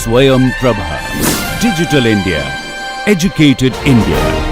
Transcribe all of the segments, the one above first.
Swayam Prabha. Digital India. Educated India.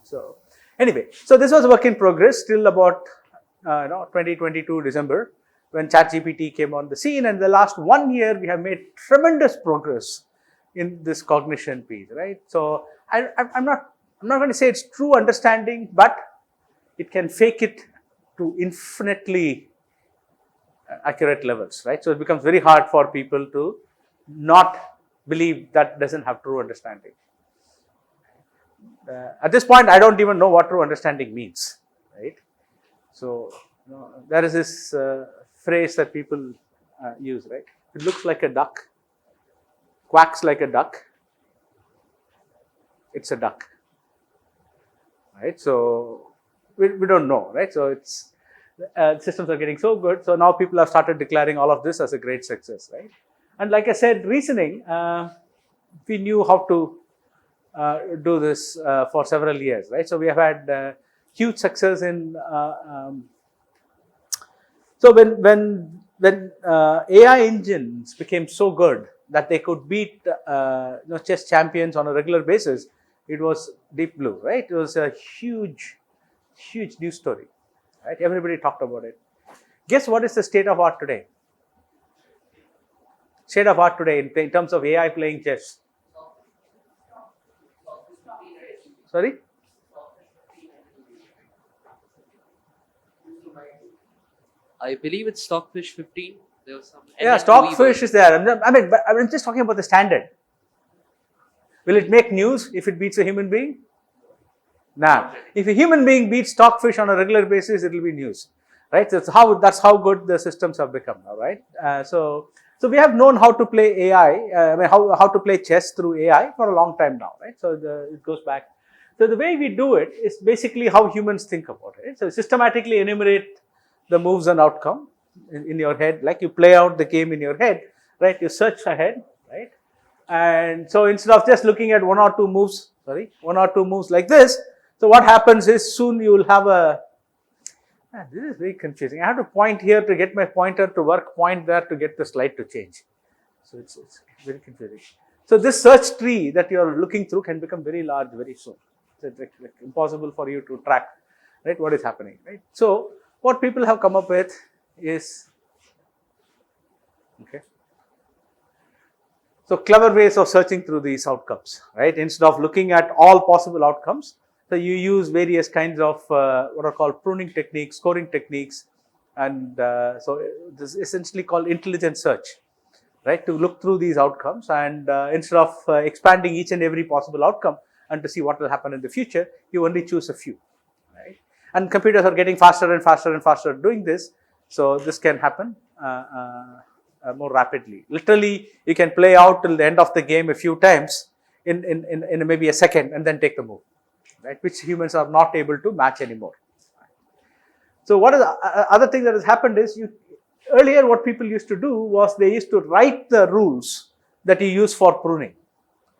So anyway, so this was work in progress till about 2022 December, when ChatGPT came on the scene, and the last 1 year we have made tremendous progress in this cognition piece, right? So I'm not going to say it's true understanding, but it can fake it to infinitely accurate levels, right? So it becomes very hard for people to not believe that doesn't have true understanding. At this point, I don't even know what true understanding means, right? So there is this phrase that people use, right? It looks like a duck, quacks like a duck, it's a duck, right? So we don't know, right? So it's systems are getting so good. So now people have started declaring all of this as a great success, right? And like I said, reasoning, we knew how to do this for several years, right? So we have had huge success in. So when AI engines became so good that they could beat chess champions on a regular basis, it was Deep Blue, right? It was a huge news story, right? Everybody talked about it. Guess what is the state of art today? State of art today in terms of AI playing chess. Sorry? I believe it's Stockfish 15. There was some. Yeah, Stockfish is there. I'm just talking about the standard. Will it make news if it beats a human being? Nah. If a human being beats Stockfish on a regular basis, it will be news, right? That's how good the systems have become now, right? So we have known how to play AI. How to play chess through AI for a long time now, right? So it goes back. So the way we do it is basically how humans think about it. Right? So systematically enumerate the moves and outcome in your head, like you play out the game in your head, right? You search ahead, right? And so instead of just looking at one or two moves like this, so what happens is soon you will have a. This is very confusing. I have to point here to get my pointer to work, point there to get the slide to change. So it's very confusing. So this search tree that you are looking through can become very large very soon. So it's like impossible for you to track, right, what is happening, right? So what people have come up with is, okay, so clever ways of searching through these outcomes, right? Instead of looking at all possible outcomes, so you use various kinds of what are called pruning techniques, scoring techniques, and so this is essentially called intelligent search, right? To look through these outcomes, and instead of expanding each and every possible outcome and to see what will happen in the future, you only choose a few, right? And computers are getting faster and faster and faster doing this, so this can happen more rapidly. Literally, you can play out till the end of the game a few times in maybe a second and then take the move, right? Which humans are not able to match anymore. So what is the other thing that has happened is, earlier what people used to do was they used to write the rules that you use for pruning,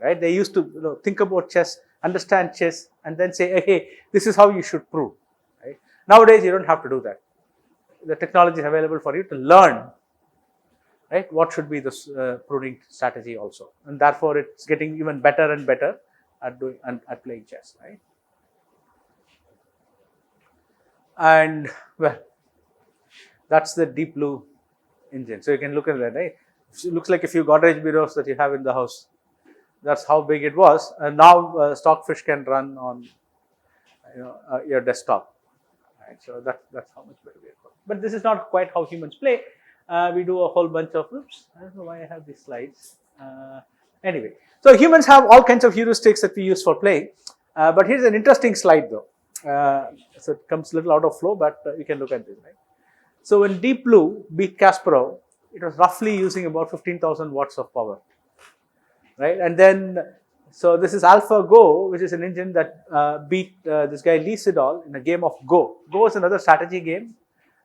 right? They used to think about chess, understand chess, and then say, hey, this is how you should prune, right? Nowadays, you don't have to do that. The technology is available for you to learn, right, what should be the pruning strategy also, and therefore it's getting even better and better at doing and at playing chess, right? And well, that's the Deep Blue engine. So you can look at that, right? It looks like a few Godrej bureaus that you have in the house. That's how big it was, and now Stockfish can run on your desktop, right? So that's how much better we are. But this is not quite how humans play. We do a whole bunch of oops. I don't know why I have these slides. Anyway, so humans have all kinds of heuristics that we use for playing. But here's an interesting slide though. So it comes a little out of flow, but you can look at this, right? So when Deep Blue beat Kasparov, it was roughly using about 15,000 watts of power, right? And then So this is AlphaGo, which is an engine that beat this guy Lee Sedol in a game of Go. Go is another strategy game,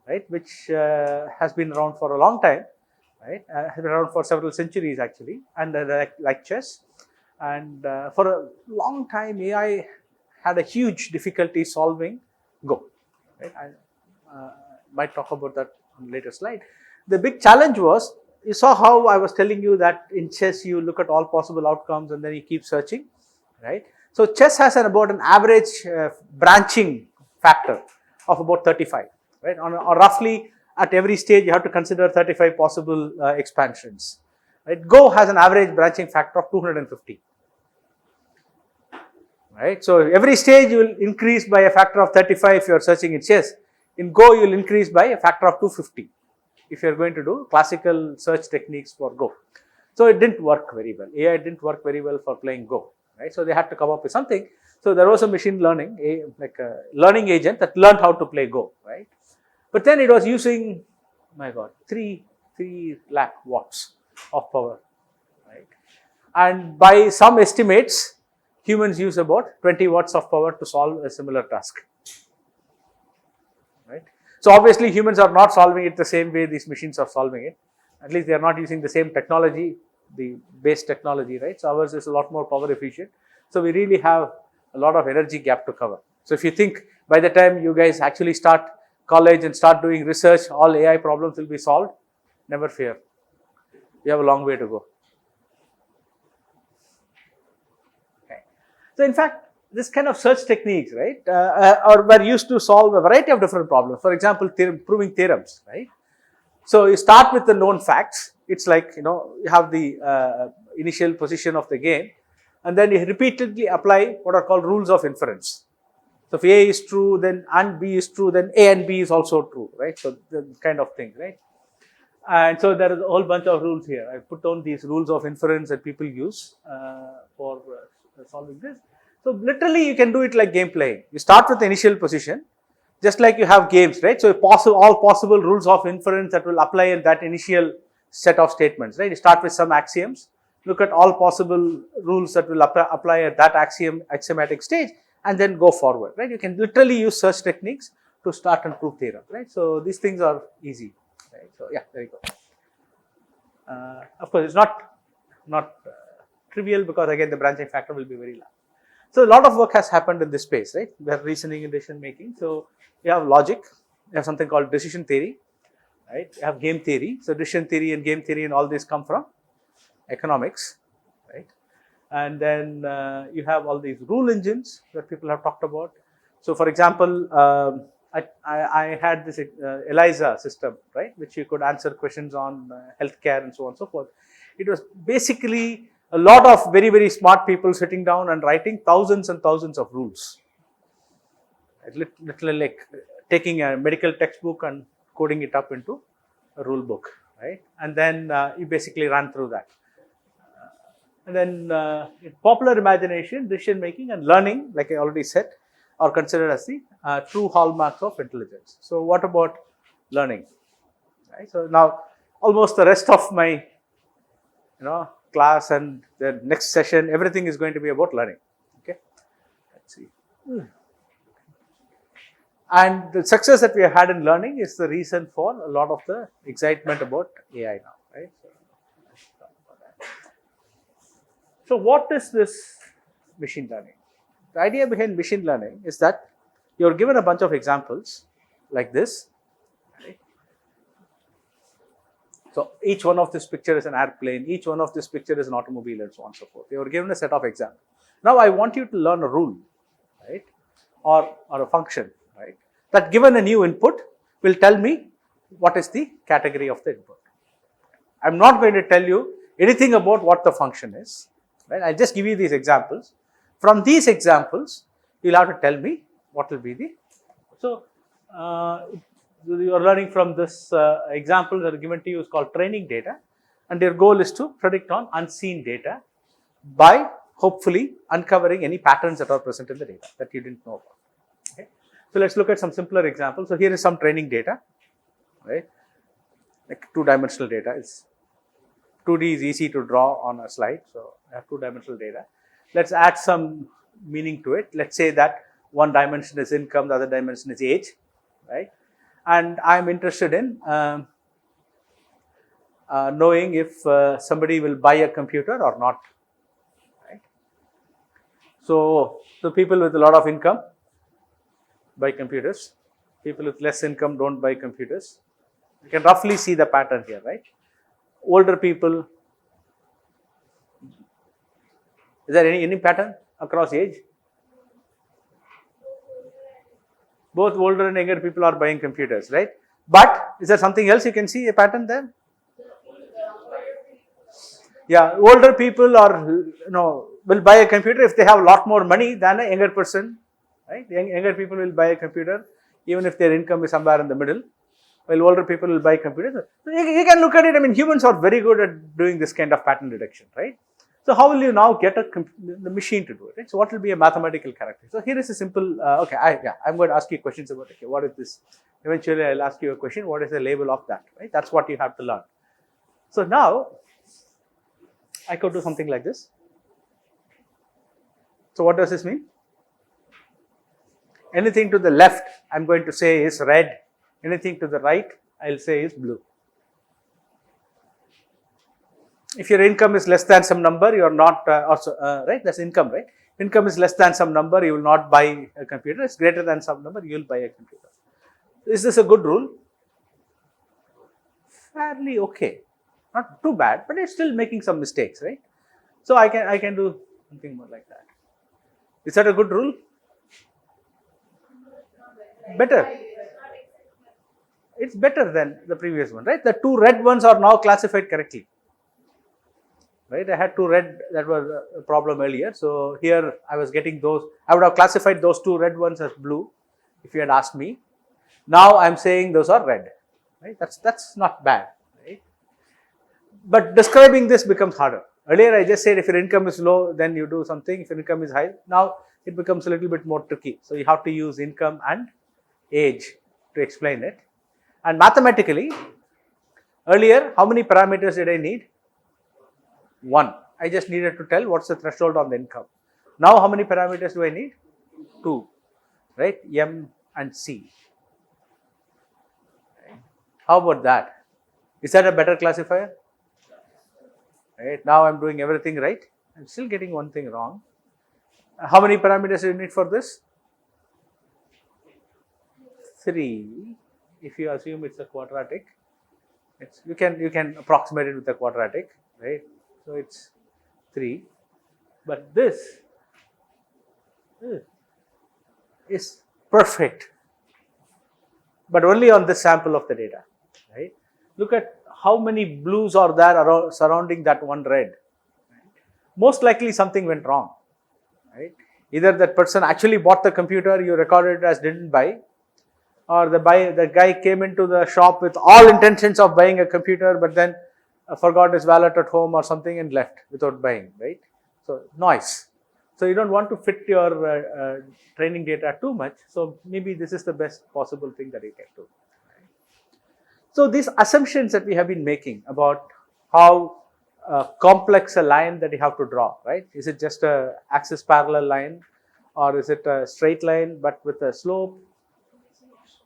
right, which has been around for a long time, right, has been around for several centuries actually, and like chess. And for a long time, AI had a huge difficulty solving Go. Right? I might talk about that on a later slide. The big challenge was, you saw how I was telling you that in chess you look at all possible outcomes and then you keep searching, right? So chess has about an average branching factor of about 35, right? Or roughly at every stage you have to consider 35 possible expansions, right? Go has an average branching factor of 250. Right. So every stage you will increase by a factor of 35 if you are searching in chess. In Go, you will increase by a factor of 250 if you are going to do classical search techniques for Go. So it didn't work very well. AI didn't work very well for playing Go. Right. So they had to come up with something. So there was a machine learning, like a learning agent that learned how to play Go. Right. But then it was using, my God, 3 lakh watts of power. Right. And by some estimates, humans use about 20 watts of power to solve a similar task, right? So obviously humans are not solving it the same way these machines are solving it. At least they are not using the same technology, the base technology, right? So ours is a lot more power efficient. So we really have a lot of energy gap to cover. So if you think by the time you guys actually start college and start doing research, all AI problems will be solved, never fear. We have a long way to go. So in fact, this kind of search techniques, right, were used to solve a variety of different problems. For example, proving theorems, right. So you start with the known facts. It's like, you have the initial position of the game, and then you repeatedly apply what are called rules of inference. So if A is true, then and B is true, then A and B is also true, right. So the kind of thing, right. And so there is a whole bunch of rules here. I put down these rules of inference that people use for solving this. So literally you can do it like game playing. You start with the initial position, just like you have games, right? So all possible rules of inference that will apply in that initial set of statements, right? You start with some axioms, look at all possible rules that will apply at that axiomatic stage, and then go forward, right? You can literally use search techniques to start and prove theorems, right? So these things are easy, right? So yeah, there you go. Of course, it's not trivial, because again the branching factor will be very large. So a lot of work has happened in this space, right? We have reasoning and decision making. So you have logic, you have something called decision theory, right? You have game theory. So decision theory and game theory and all these come from economics, right? And then you have all these rule engines that people have talked about. So for example, I had this ELIZA system, right, which you could answer questions on healthcare and so on and so forth. It was basically a lot of very, very smart people sitting down and writing thousands and thousands of rules. Literally like taking a medical textbook and coding it up into a rule book, right? And then you basically run through that. And then in popular imagination, decision making and learning, like I already said, are considered as the true hallmarks of intelligence. So what about learning? Right? So now almost the rest of my class and the next session, everything is going to be about learning. Okay, let's see. And the success that we have had in learning is the reason for a lot of the excitement about AI now, right? So what is this machine learning? The idea behind machine learning is that you are given a bunch of examples like this. Right? So each one of this picture is an airplane, each one of this picture is an automobile, and so on and so forth. You are given a set of examples. Now I want you to learn a rule, right, or a function, right, that given a new input will tell me what is the category of the input. I am not going to tell you anything about what the function is, right. I just give you these examples. From these examples, you will have to tell me what will be the. So you are learning from this example that are given to you is called training data, and their goal is to predict on unseen data by hopefully uncovering any patterns that are present in the data that you didn't know about. Okay. So let's look at some simpler examples. So here is some training data, right? Like two-dimensional data. It's 2D is easy to draw on a slide, so I have two-dimensional data. let's add some meaning to it. Let's say that one dimension is income, the other dimension is age, right? And I'm interested in knowing if somebody will buy a computer or not, right? So, the people with a lot of income buy computers, people with less income don't buy computers. You can roughly see the pattern here, right? Older people, is there any pattern across age? Both older and younger people are buying computers, right? But is there something else you can see a pattern there? Yeah, older people are, will buy a computer if they have a lot more money than a younger person, right? Younger people will buy a computer even if their income is somewhere in the middle, while older people will buy computers. So you can look at it. I mean, humans are very good at doing this kind of pattern detection, right? So how will you now get the machine to do it? Right? So what will be a mathematical character? So here is a simple. Okay, I'm going to ask you questions about okay, what is this? Eventually, I'll ask you a question. What is the label of that? Right? That's what you have to learn. So now I could do something like this. So what does this mean? Anything to the left, I'm going to say is red. Anything to the right, I'll say is blue. If your income is less than some number, you are not right. That's income, right? Income is less than some number, you will not buy a computer. It's greater than some number, you will buy a computer. Is this a good rule? Fairly okay, not too bad, but it's still making some mistakes, right? So I can do something more like that. Is that a good rule? Better. It's better than the previous one, right? The two red ones are now classified correctly. Right, I had two red, that was a problem earlier. So here I was getting those, I would have classified those two red ones as blue if you had asked me. Now I'm saying those are red, right? That's not bad, right? But describing this becomes harder. Earlier I just said if your income is low, then you do something. If your income is high, now it becomes a little bit more tricky. So you have to use income and age to explain it. And mathematically, earlier, how many parameters did I need? 1. I just needed to tell what's the threshold on the income. Now, how many parameters do I need? 2, right? M and C. Right. How about that? Is that a better classifier? Right. Now, I'm doing everything right. I'm still getting one thing wrong. How many parameters do you need for this? 3. If you assume it's a quadratic, you can approximate it with a quadratic, right? So it's 3, but this is perfect, but only on this sample of the data, right? Look at how many blues are there around surrounding that one red. Right? Most likely something went wrong, right? Either that person actually bought the computer, you recorded it as didn't buy, or the guy came into the shop with all intentions of buying a computer, but then forgot his wallet at home or something and left without buying, right? So noise. So you don't want to fit your training data too much. So maybe this is the best possible thing that you can do. Right? So these assumptions that we have been making about how complex a line that you have to draw, right? Is it just a axis parallel line, or is it a straight line but with a slope?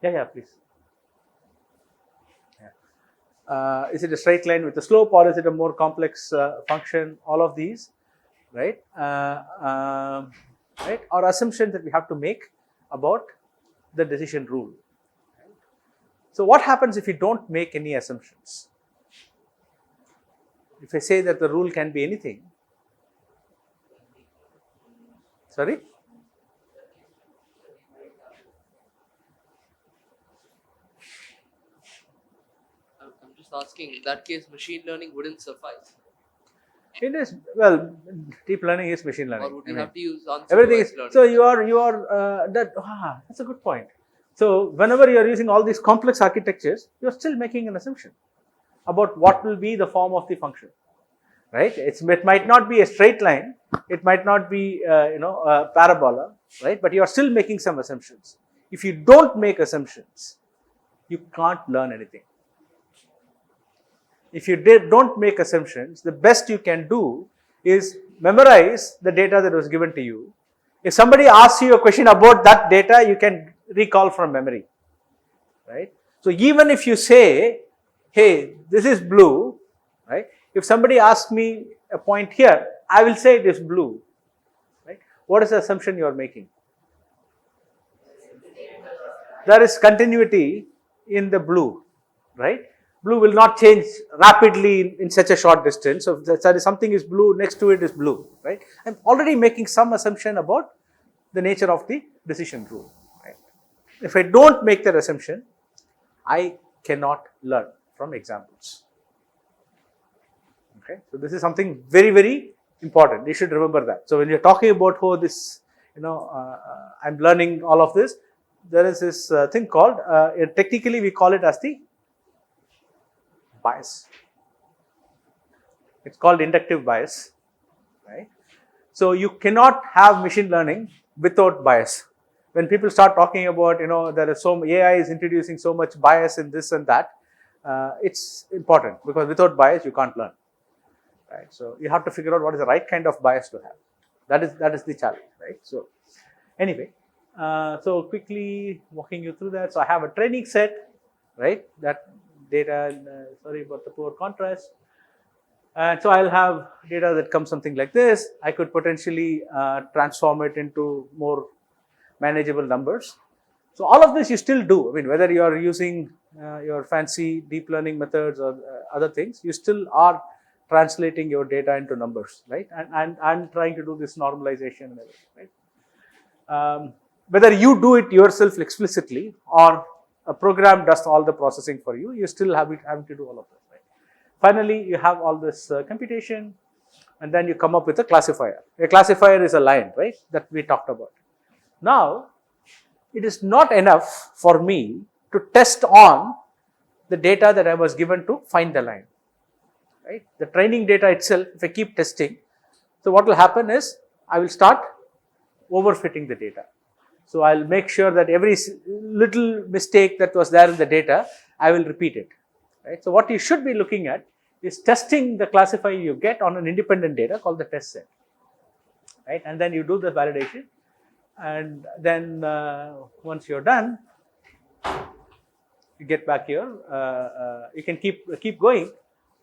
Yeah, please. Is it a straight line with a slope, or is it a more complex function? All of these, right? Right, or assumptions that we have to make about the decision rule. Right? So what happens if you don't make any assumptions? If I say that the rule can be anything, sorry? Asking, in that case, machine learning wouldn't suffice. It is, well, deep learning is machine learning. Or would you have to use everything is, learning? so you are that's a good point. So whenever you are using all these complex architectures, you are still making an assumption about what will be the form of the function, right? It might not be a straight line, it might not be a parabola, right? But you are still making some assumptions. If you don't make assumptions, you can't learn anything. If you don't make assumptions, the best you can do is memorize the data that was given to you. If somebody asks you a question about that data, you can recall from memory, right? So even if you say, hey, this is blue, right? If somebody asks me a point here, I will say it is blue, right? What is the assumption you are making? There is continuity in the blue, right? Blue will not change rapidly in such a short distance. So if something is blue, next to it is blue, right? I'm already making some assumption about the nature of the decision rule, right? If I don't make that assumption, I cannot learn from examples. Okay, so this is something very, very important. You should remember that. So when you're talking about this, I'm learning all of this, there is this thing called, technically we call it as the bias. It's called inductive bias, right? So you cannot have machine learning without bias. When people start talking about, there is AI is introducing so much bias in this and that, it's important because without bias you can't learn, right? So you have to figure out what is the right kind of bias to have. That is the challenge, right? So anyway, so quickly walking you through that. So I have a training set, right? That data, sorry about the poor contrast. And so I'll have data that comes something like this. I could potentially transform it into more manageable numbers. So all of this you still do. I mean, whether you are using your fancy deep learning methods or other things, you still are translating your data into numbers, right? And trying to do this normalization and everything, right? Whether you do it yourself explicitly or a program does all the processing for you, you still having to do all of that, right? Finally, you have all this computation, and then you come up with a classifier. A classifier is a line, right, that we talked about. Now, it is not enough for me to test on the data that I was given to find the line, right? The training data itself, if I keep testing, so what will happen is I will start overfitting the data. So I'll make sure that every little mistake that was there in the data, I will repeat it, right? So what you should be looking at is testing the classifier you get on an independent data called the test set, right? And then you do the validation, and then once you're done, you get back here. You can keep going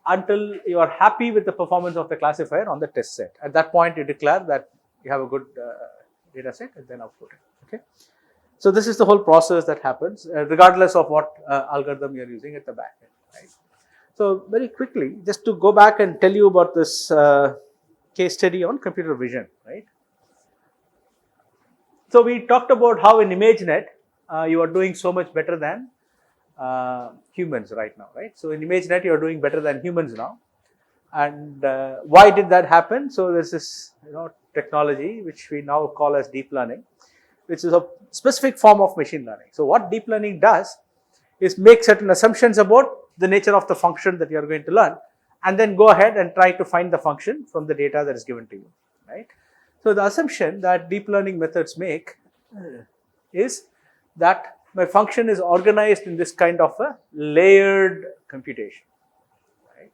until you are happy with the performance of the classifier on the test set. At that point, you declare that you have a good data set and then output it. Okay, so this is the whole process that happens regardless of what algorithm you're using at the back end, right? So very quickly, just to go back and tell you about this case study on computer vision, right? So we talked about how in ImageNet you are doing so much better than humans right now, right? So in ImageNet you are doing better than humans now, and why did that happen? So there's this technology which we now call as deep learning, which is a specific form of machine learning. So what deep learning does is make certain assumptions about the nature of the function that you are going to learn, and then go ahead and try to find the function from the data that is given to you, right? So the assumption that deep learning methods make is that my function is organized in this kind of a layered computation, right?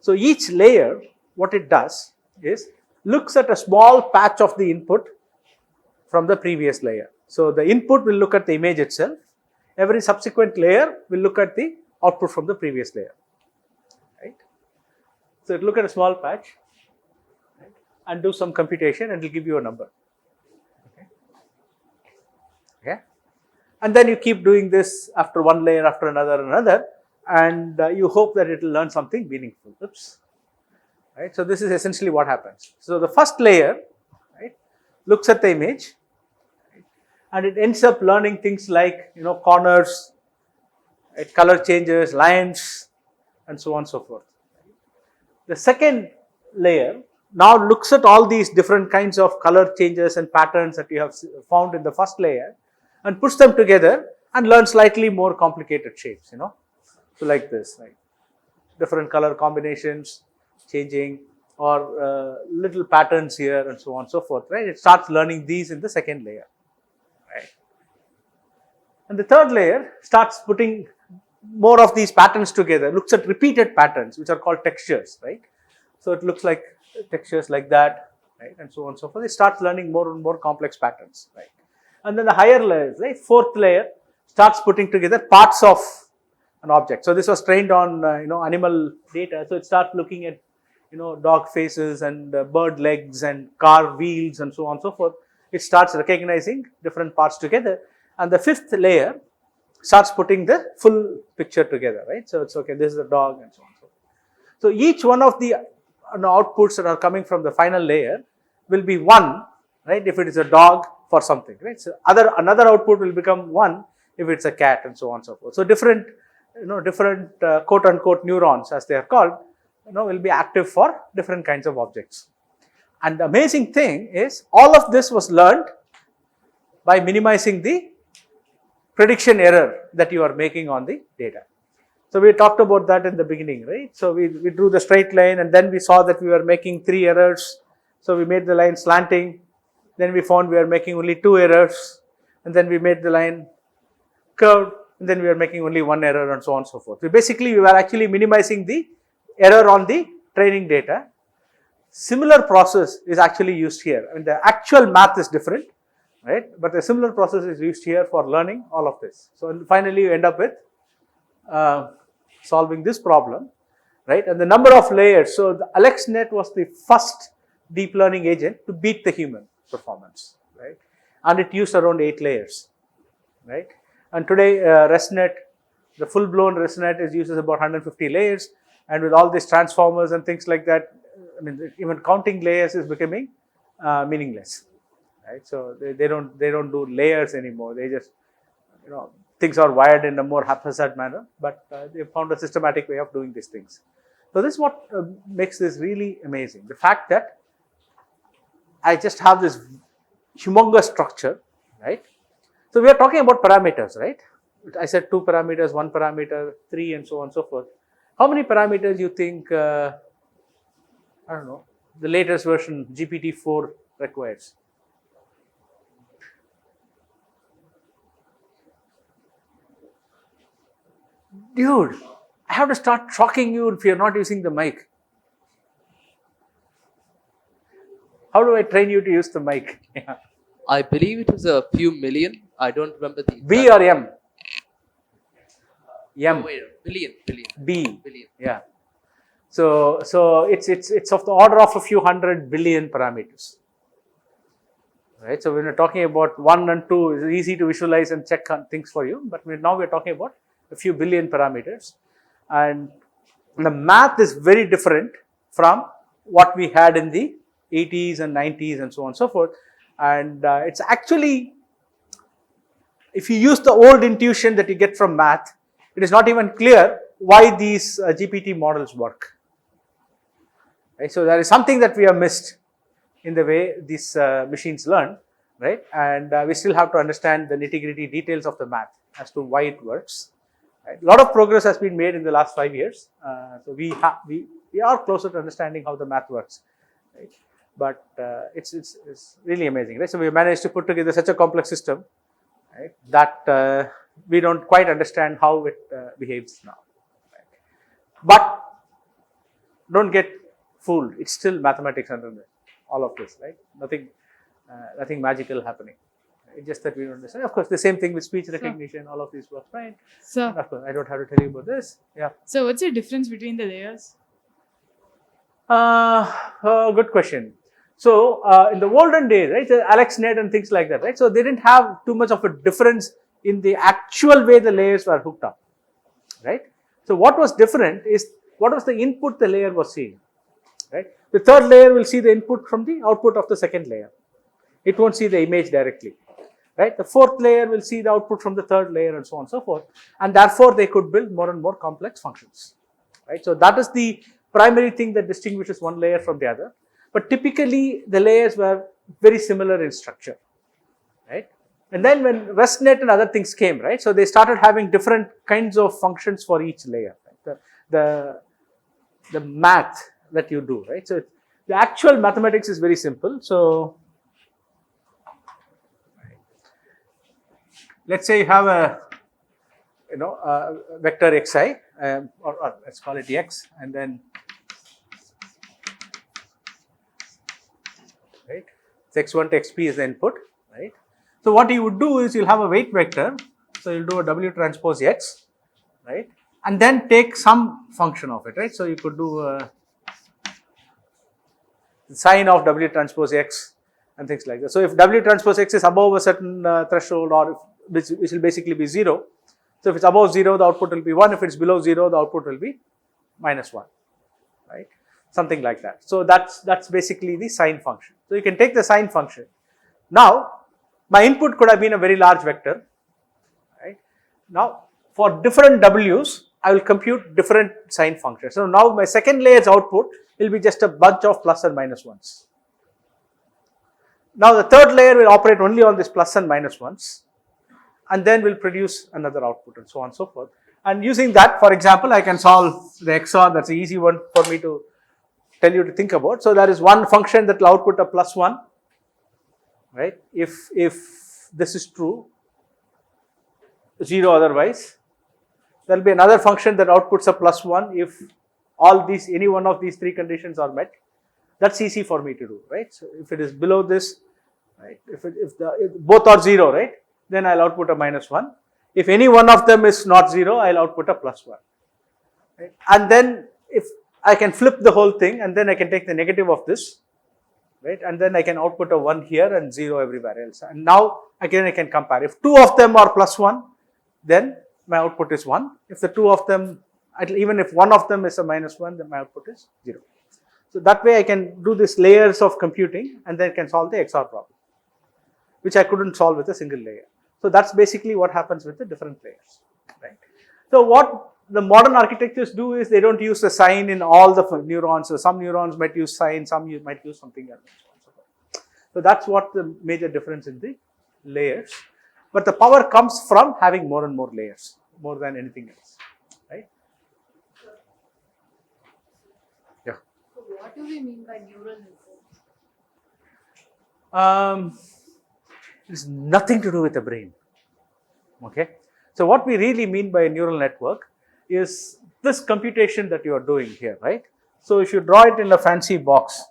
So each layer, what it does is looks at a small patch of the input from the previous layer. So the input will look at the image itself. Every subsequent layer will look at the output from the previous layer, right? So it look at a small patch, right, and do some computation, and it will give you a number. Okay, and then you keep doing this after one layer, after another, and you hope that it will learn something meaningful. Oops, right? So this is essentially what happens. So the first layer, right, looks at the image, right, and it ends up learning things like corners, right, color changes, lines, and so on and so forth. The second layer now looks at all these different kinds of color changes and patterns that you have found in the first layer and puts them together and learn slightly more complicated shapes, so like this, right? Different color combinations changing, or little patterns here, and so on and so forth, right? It starts learning these in the second layer, right? And the third layer starts putting more of these patterns together, looks at repeated patterns which are called textures, right? So it looks like textures like that, right, and so on and so forth. It starts learning more and more complex patterns, right. And then the higher layers, right, fourth layer starts putting together parts of an object. So this was trained on animal data, so it starts looking at dog faces and bird legs and car wheels and so on and so forth. It starts recognizing different parts together, and the fifth layer starts putting the full picture together, right. So it's okay, this is a dog and so on and so forth. So each one of the outputs that are coming from the final layer will be 1, right, if it is a dog for something, right. So another output will become 1 if it's a cat and so on and so forth. So different quote unquote neurons, as they are called, will be active for different kinds of objects. And the amazing thing is all of this was learned by minimizing the prediction error that you are making on the data. So we talked about that in the beginning, right. So we drew the straight line, and then we saw that we were making 3 errors. So we made the line slanting, then we found we are making only 2 errors, and then we made the line curved, and then we are making only 1 error, and so on and so forth. So basically we were actually minimizing the error on the training data. Similar process is actually used here. I mean, the actual math is different, right, but the similar process is used here for learning all of this. So finally you end up with solving this problem, right, and the number of layers. So the AlexNet was the first deep learning agent to beat the human performance, right, and it used around 8 layers, right. And today ResNet, the full blown ResNet uses about 150 layers, and with all these transformers and things like that, I mean, even counting layers is becoming meaningless, right. So they don't do layers anymore. They just, things are wired in a more haphazard manner, but they found a systematic way of doing these things. So this is what makes this really amazing. The fact that I just have this humongous structure, right. So we are talking about parameters, right. I said 2 parameters, 1 parameter, 3, and so on and so forth. How many parameters you think, I don't know, the latest version GPT-4 requires? Dude, I have to start shocking you if you're not using the mic. How do I train you to use the mic? I believe it was a few million. I don't remember the exact. B or M? M. Oh, wait, billion. B. Billion. Yeah. So it's of the order of a few hundred billion parameters, right. So when we're talking about 1 and 2, it's easy to visualize and check on things for you, but now we're talking about a few billion parameters, and the math is very different from what we had in the 80s and 90s and so on and so forth. And it's actually, if you use the old intuition that you get from math, it is not even clear why these GPT models work. Right? So there is something that we have missed in the way these machines learn, right? And we still have to understand the nitty-gritty details of the math as to why it works. Right? A lot of progress has been made in the last 5 years, so we are closer to understanding how the math works, right? But it's really amazing, right? So we managed to put together such a complex system, right, that we don't quite understand how it behaves now. Right? But don't get fooled; it's still mathematics underneath all of this, right? Nothing magical happening. It's just that we don't understand. Of course, the same thing with speech recognition. All of these work fine. So, And of course, I don't have to tell you about this. Yeah. so what's the difference between the layers? Good question. So in the olden days, right, so AlexNet and things like that, right? So they didn't have too much of a difference in the actual way the layers were hooked up, right? So what was different is what was the input the layer was seeing, right? The third layer will see the input from the output of the second layer. It won't see the image directly, right? The fourth layer will see the output from the third layer and so on and so forth. And therefore, they could build more and more complex functions, right? So that is the primary thing that distinguishes one layer from the other. But typically, the layers were very similar in structure, right? And then when ResNet and other things came, right? So they started having different kinds of functions for each layer, right? The math that you do, right? So the actual mathematics is very simple. So let's say you have a vector xi, or let's call it x, and then right? So x1 to xp is the input, right? So what you would do is you'll have a weight vector. So you'll do a w transpose x, right? And then take some function of it, right? So you could do a sign of w transpose x and things like that. So if w transpose x is above a certain threshold, or if, which will basically be 0. So if it's above 0, the output will be 1. If it's below 0, the output will be minus 1, right? Something like that. So that's basically the sign function. So you can take the sign function. Now my input could have been a very large vector, right? Now for different w's, I will compute different sign functions. So now my second layer's output will be just a bunch of plus and minus ones. Now the third layer will operate only on this plus and minus ones, and then will produce another output and so on and so forth. And using that, for example, I can solve the XOR. That's an easy one for me to tell you to think about. So there is one function that will output a plus 1, right? If this is true, 0 otherwise. There will be another function that outputs a plus 1 if any one of these 3 conditions are met. That's easy for me to do, right? So if it is below this, right? If both are 0, right? Then I'll output a minus 1. If any one of them is not 0, I'll output a plus 1. Right? And then if I can flip the whole thing, and then I can take the negative of this, right? And then I can output a 1 here and 0 everywhere else. And now again I can compare. If 2 of them are plus 1, then my output is 1. If the 2 of them, even if one of them is a minus 1, then my output is 0. So that way I can do this layers of computing, and then can solve the XOR problem, which I couldn't solve with a single layer. So that's basically what happens with the different layers, right? So what the modern architectures do is they don't use the sign in all the neurons. So some neurons might use sign, some might use something else. So that's what the major difference in the layers. But the power comes from having more and more layers, more than anything else, right? Yeah. So what do we mean by neural networks? It's nothing to do with the brain. Okay. So what we really mean by a neural network is this computation that you are doing here, right? So if you draw it in a fancy box,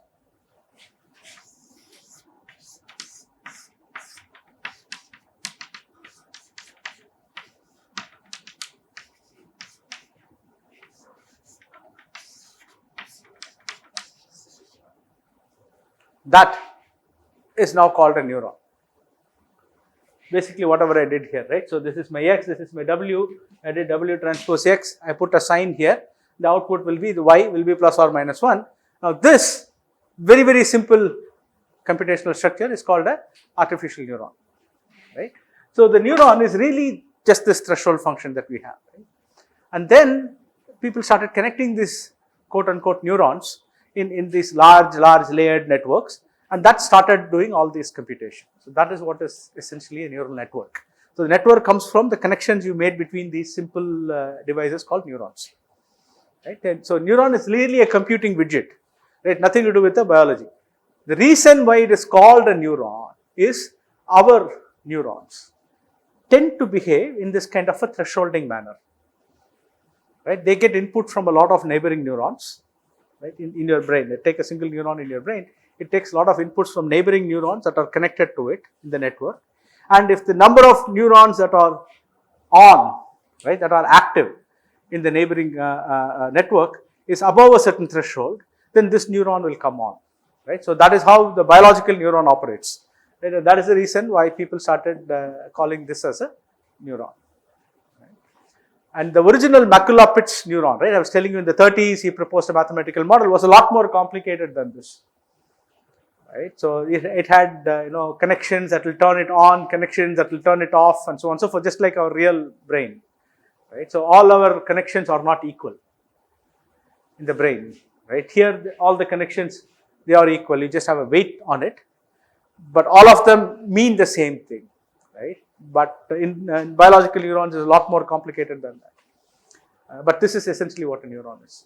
that is now called a neuron. Basically whatever I did here, right? So this is my x, this is my w, I did w transpose x, I put a sign here, the output will be, the y will be plus or minus 1. Now this very, very simple computational structure is called a artificial neuron, right? So the neuron is really just this threshold function that we have, right? And then people started connecting these quote unquote neurons in these large layered networks, and that started doing all these computation. So that is what is essentially a neural network. So the network comes from the connections you made between these simple devices called neurons, right? And so neuron is really a computing widget, right? Nothing to do with the biology. The reason why it is called a neuron is our neurons tend to behave in this kind of a thresholding manner, right? They get input from a lot of neighboring neurons, right? In your brain, they take a single neuron in your brain. It takes a lot of inputs from neighboring neurons that are connected to it in the network. And if the number of neurons that are on, right, that are active in the neighboring network is above a certain threshold, then this neuron will come on, right? So that is how the biological neuron operates. Right? And that is the reason why people started calling this as a neuron. Right? And the original Macula-Pitts neuron, right? I was telling you in the 30s, he proposed a mathematical model, was a lot more complicated than this. Right? So it had connections that will turn it on, connections that will turn it off, and so on and so forth, just like our real brain. Right? So all our connections are not equal in the brain. Right? Here all the connections, they are equal. You just have a weight on it, but all of them mean the same thing. Right? But in biological neurons is a lot more complicated than that. But this is essentially what a neuron is.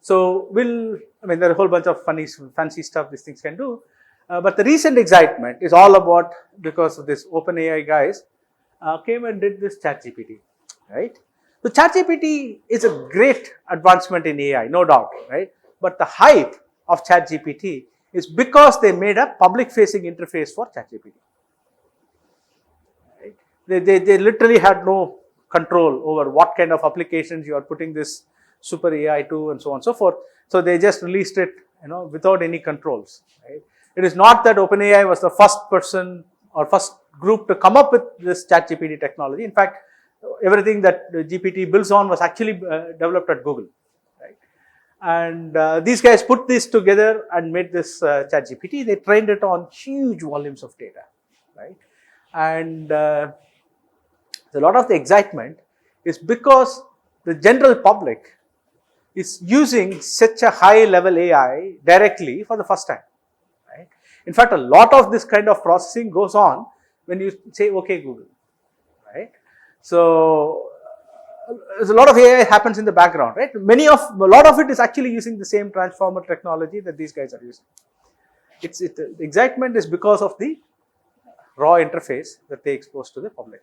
So there are a whole bunch of fancy stuff these things can do, but the recent excitement is all about, because of this OpenAI guys came and did this ChatGPT, right? So ChatGPT is a great advancement in AI, no doubt, right? but the hype of ChatGPT is because they made a public facing interface for ChatGPT. Right? They literally had no control over what kind of applications you are putting this super AI to and so on and so forth. So they just released it, without any controls. Right? It is not that OpenAI was the first person or first group to come up with this ChatGPT technology. In fact, everything that GPT builds on was actually developed at Google. Right? And these guys put this together and made this ChatGPT. They trained it on huge volumes of data. Right? And a lot of the excitement is because the general public is using such a high level AI directly for the first time. Right? In fact, a lot of this kind of processing goes on when you say, okay, Google. Right? So a lot of AI happens in the background. Right? A lot of it is actually using the same transformer technology that these guys are using. The excitement is because of the raw interface that they expose to the public.